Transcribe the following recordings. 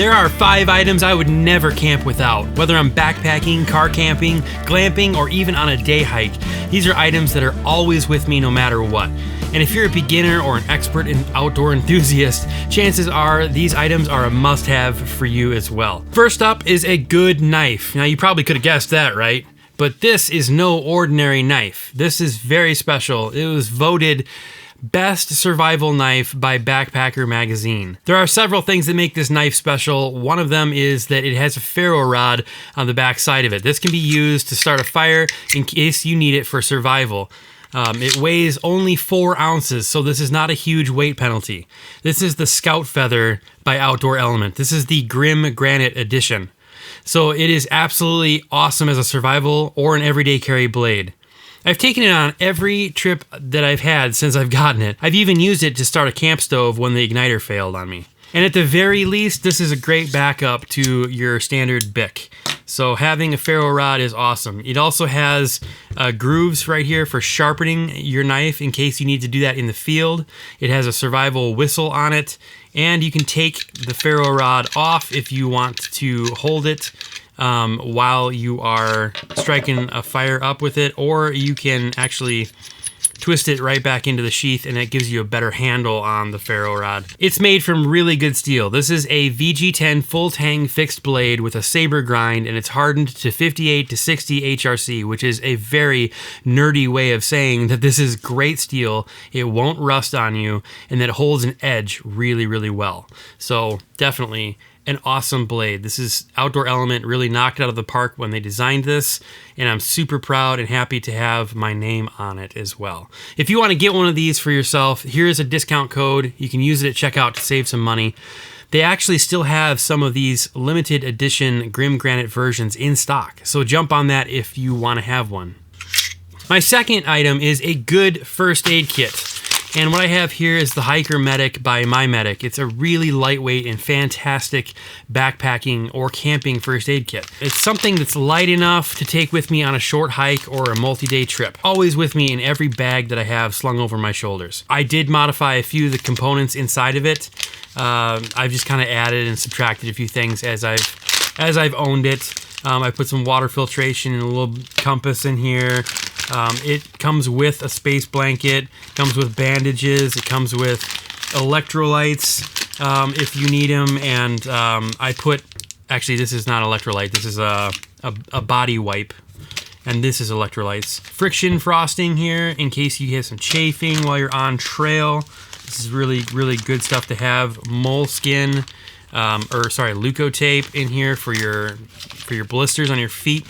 There are 5 items I would never camp without, whether I'm backpacking, car camping, glamping, or even on a day hike. These are items that are always with me no matter what. And if you're a beginner or an expert and outdoor enthusiast, chances are these items are a must-have for you as well. First up is a good knife. Now you probably could have guessed that, right? But this is no ordinary knife. This is very special. It was voted Best Survival Knife by Backpacker Magazine. There are several things that make this knife special. One of them is that it has a ferro rod on the back side of it. This can be used to start a fire in case you need it for survival. It weighs only 4 ounces, so this is not a huge weight penalty. This is the Scout Feather by Outdoor Element. This is the Grim Granite Edition. So it is absolutely awesome as a survival or an everyday carry blade. I've taken it on every trip that I've had since I've gotten it. I've even used it to start a camp stove when the igniter failed on me. And at the very least, this is a great backup to your standard Bic. So having a ferro rod is awesome. It also has grooves right here for sharpening your knife in case you need to do that in the field. It has a survival whistle on it, and you can take the ferro rod off if you want to hold it while you are striking a fire up with it, or you can actually twist it right back into the sheath and it gives you a better handle on the ferro rod. It's made from really good steel. This is a VG10 full tang fixed blade with a saber grind, and it's hardened to 58 to 60 HRC, which is a very nerdy way of saying that this is great steel. It won't rust on you, and that it holds an edge really, really well. So definitely an awesome blade. This is Outdoor Element really knocked it out of the park when they designed this, and I'm super proud and happy to have my name on it as well. If you want to get one of these for yourself, here's a discount code. You can use it at checkout to save some money. They actually still have some of these limited edition Grim Granite versions in stock, so jump on that if you want to have one. My second item is a good first aid kit. And what I have here is the Hiker Medic by My Medic. It's a really lightweight and fantastic backpacking or camping first aid kit. It's something that's light enough to take with me on a short hike or a multi-day trip. Always with me in every bag that I have slung over my shoulders. I did modify a few of the components inside of it. I've just kind of added and subtracted a few things as I've owned it. I put some water filtration and a little compass in here. It comes with a space blanket, comes with bandages, it comes with electrolytes if you need them, and I put, actually this is not electrolyte, this is a body wipe, and this is electrolytes. Friction frosting here in case you get some chafing while you're on trail. This is really, really good stuff to have. Moleskin, Leukotape in here for your blisters on your feet.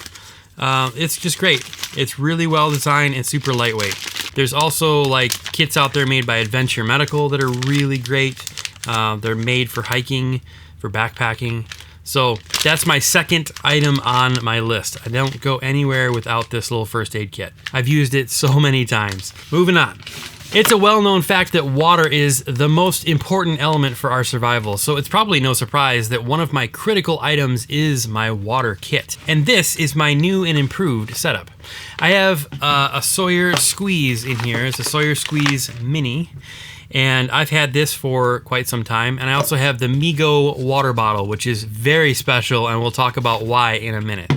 It's just great. It's really well designed and super lightweight. There's also like kits out there made by Adventure Medical that are really great. They're made for hiking, for backpacking. So that's my second item on my list. I don't go anywhere without this little first aid kit. I've used it so many times. Moving on. It's a well-known fact that water is the most important element for our survival, so it's probably no surprise that one of my critical items is my water kit. And this is my new and improved setup. I have a Sawyer Squeeze in here. It's a Sawyer Squeeze Mini, and I've had this for quite some time. And I also have the Migo water bottle, which is very special, and we'll talk about why in a minute.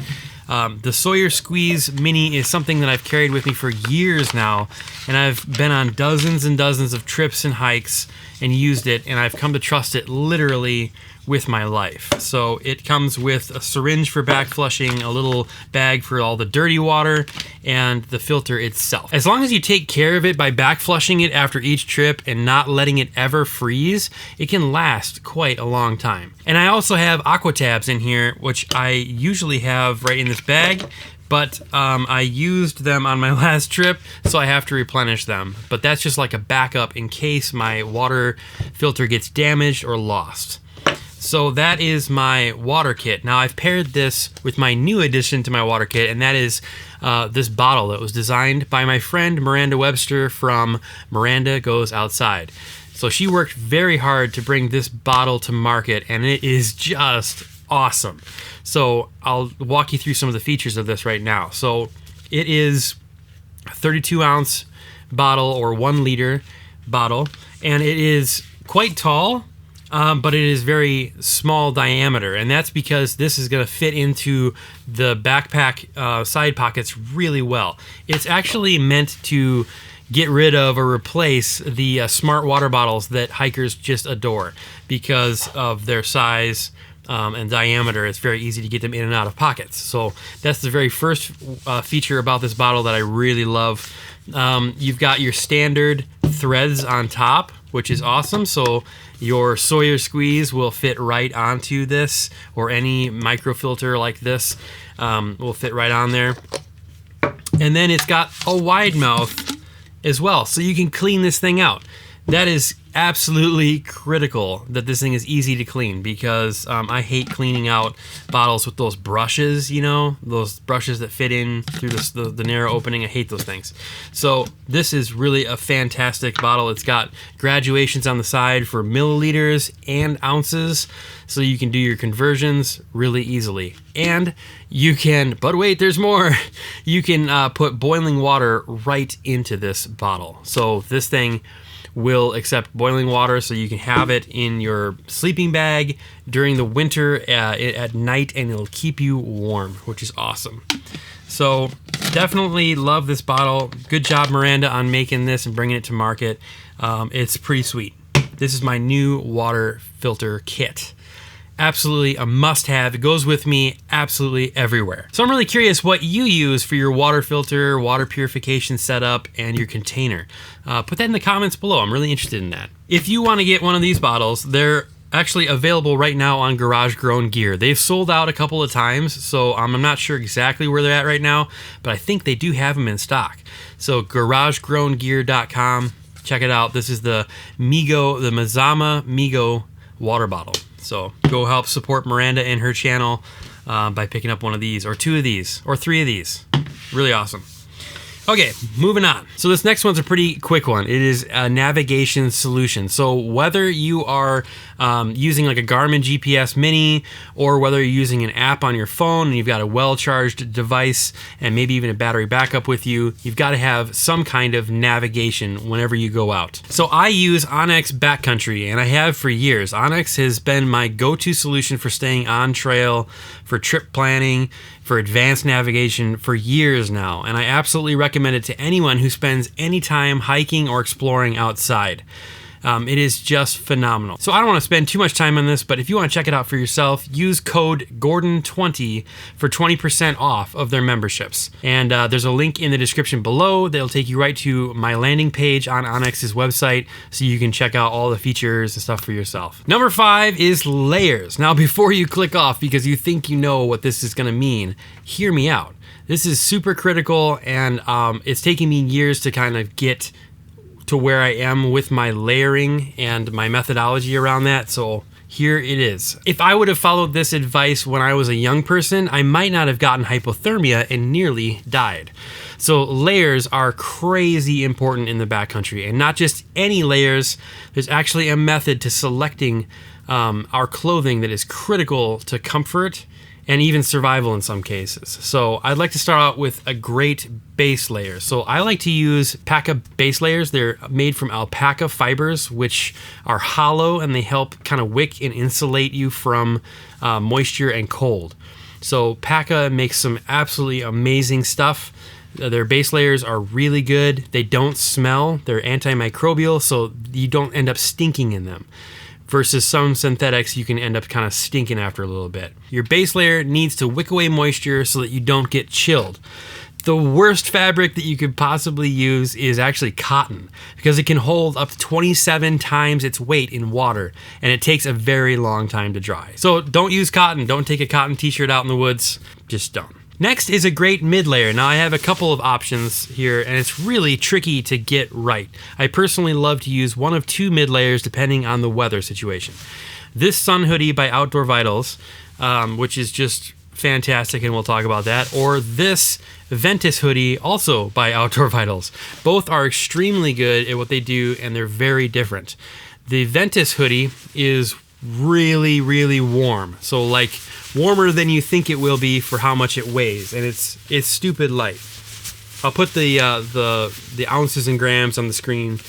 The Sawyer Squeeze Mini is something that I've carried with me for years now, and I've been on dozens and dozens of trips and hikes and used it, and I've come to trust it literally with my life. So it comes with a syringe for back flushing, a little bag for all the dirty water, and the filter itself. As long as you take care of it by back flushing it after each trip and not letting it ever freeze, it can last quite a long time. And I also have aqua tabs in here, which I usually have right in this bag, but I used them on my last trip, so I have to replenish them. But that's just like a backup in case my water filter gets damaged or lost. So that is my water kit. Now I've paired this with my new addition to my water kit, and that is this bottle that was designed by my friend Miranda Webster from Miranda Goes Outside. So she worked very hard to bring this bottle to market, and it is just awesome. So I'll walk you through some of the features of this right now. So it is a 32 ounce bottle or 1 liter bottle, and it is quite tall. but it is very small diameter, and that's because this is going to fit into the backpack side pockets really well. It's actually meant to get rid of or replace the smart water bottles that hikers just adore because of their size and diameter. It's very easy to get them in and out of pockets. So that's the very first feature about this bottle that I really love. You've got your standard threads on top, which is awesome. So your Sawyer squeeze will fit right onto this, or any microfilter like this will fit right on there. And then it's got a wide mouth as well, so you can clean this thing out. That is absolutely critical that this thing is easy to clean, because I hate cleaning out bottles with those brushes, you know, those brushes that fit in through the narrow opening. I hate those things. So this is really a fantastic bottle. It's got graduations on the side for milliliters and ounces, so you can do your conversions really easily. And you can, but wait, there's more. You can put boiling water right into this bottle. So this thing will accept boiling water, so you can have it in your sleeping bag during the winter at night, and it'll keep you warm, which is awesome. So definitely love this bottle. Good job, Miranda, on making this and bringing it to market. It's pretty sweet. This is my new water filter kit. Absolutely a must-have. It goes with me absolutely everywhere. So I'm really curious what you use for your water filter, water purification setup, and your container. Put that in the comments below. I'm really interested in that. If you want to get one of these bottles, they're actually available right now on Garage Grown Gear. They've sold out a couple of times, so I'm not sure exactly where they're at right now, but I think they do have them in stock. So garagegrowngear.com. Check it out. This is the Mazama Migo water bottle. So go help support Miranda and her channel by picking up one of these, or two of these, or three of these. Really awesome. Okay, moving on. So this next one's a pretty quick one. It is a navigation solution. So whether you are using like a Garmin GPS Mini, or whether you're using an app on your phone and you've got a well-charged device and maybe even a battery backup with you, you've got to have some kind of navigation whenever you go out. So I use Onyx Backcountry, and I have for years. Onyx has been my go-to solution for staying on trail, for trip planning, for advanced navigation for years now, and I absolutely recommend it to anyone who spends any time hiking or exploring outside. It is just phenomenal. So I don't want to spend too much time on this, but if you want to check it out for yourself, use code Gordon20 for 20% off of their memberships. And there's a link in the description below that'll take you right to my landing page on Onyx's website, so you can check out all the features and stuff for yourself. Number 5 is layers. Now, before you click off because you think you know what this is going to mean, hear me out. This is super critical, and it's taking me years to kind of get to where I am with my layering and my methodology around that. So here it is. If I would have followed this advice when I was a young person, I might not have gotten hypothermia and nearly died. So layers are crazy important in the backcountry, and not just any layers. There's actually a method to selecting our clothing that is critical to comfort and even survival in some cases. So I'd like to start out with a great base layer. So I like to use Paca base layers. They're made from alpaca fibers, which are hollow, and they help kind of wick and insulate you from moisture and cold. So Paca makes some absolutely amazing stuff. Their base layers are really good. They don't smell. They're antimicrobial, so you don't end up stinking in them. Versus some synthetics, you can end up kind of stinking after a little bit. Your base layer needs to wick away moisture so that you don't get chilled. The worst fabric that you could possibly use is actually cotton, because it can hold up to 27 times its weight in water, and it takes a very long time to dry. So don't use cotton. Don't take a cotton t-shirt out in the woods. Just don't. Next is a great mid layer. Now I have a couple of options here, and it's really tricky to get right. I personally love to use one of two mid layers depending on the weather situation. This Sun Hoodie by Outdoor Vitals, which is just fantastic, and we'll talk about that, or this Ventus hoodie, also by Outdoor Vitals. Both are extremely good at what they do, and they're very different. The Ventus hoodie is really, really warm. So like warmer than you think it will be for how much it weighs, and it's stupid light. I'll put the ounces and grams on the screen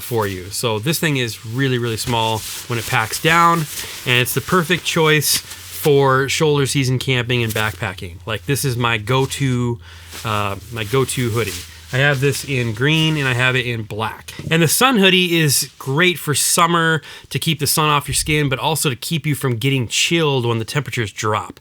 for you. So this thing is really, really small when it packs down, and it's the perfect choice for shoulder season camping and backpacking. Like, this is my go-to hoodie. I have this in green and I have it in black. And the sun hoodie is great for summer to keep the sun off your skin, but also to keep you from getting chilled when the temperatures drop.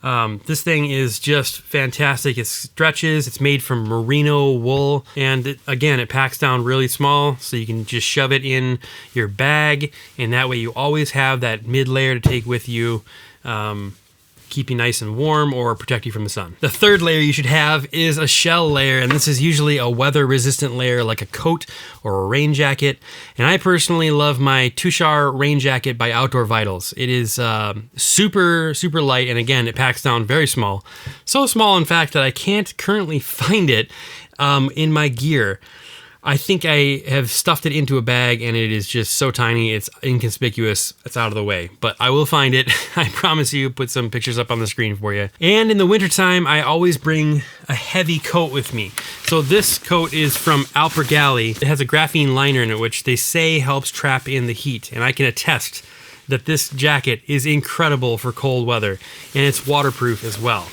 This thing is just fantastic. It stretches, it's made from merino wool, and it packs down really small, so you can just shove it in your bag, and that way you always have that mid layer to take with you. Keep you nice and warm or protect you from the sun. The third layer you should have is a shell layer, and this is usually a weather resistant layer like a coat or a rain jacket. And I personally love my Tushar rain jacket by Outdoor Vitals. It is super, super light, and again, it packs down very small. So small, in fact, that I can't currently find it in my gear. I think I have stuffed it into a bag, and it is just so tiny, it's inconspicuous, it's out of the way. But I will find it, I promise you, put some pictures up on the screen for you. And in the wintertime, I always bring a heavy coat with me. So this coat is from Alpergalley. It has a graphene liner in it, which they say helps trap in the heat, and I can attest that this jacket is incredible for cold weather, and it's waterproof as well.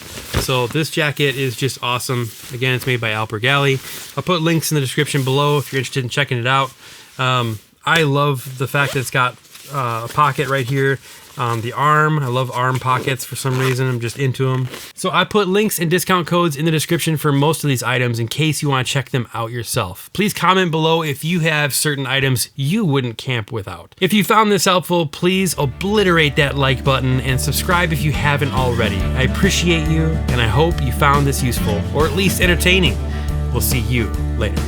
So this jacket is just awesome. Again, it's made by Alpergalley. I'll put links in the description below if you're interested in checking it out. I love the fact that it's got a pocket right here on the arm. I love arm pockets for some reason. I'm just into them. So I put links and discount codes in the description for most of these items in case you want to check them out yourself. Please comment below if you have certain items you wouldn't camp without. If you found this helpful, please obliterate that like button and subscribe if you haven't already. I appreciate you, and I hope you found this useful, or at least entertaining. We'll see you later.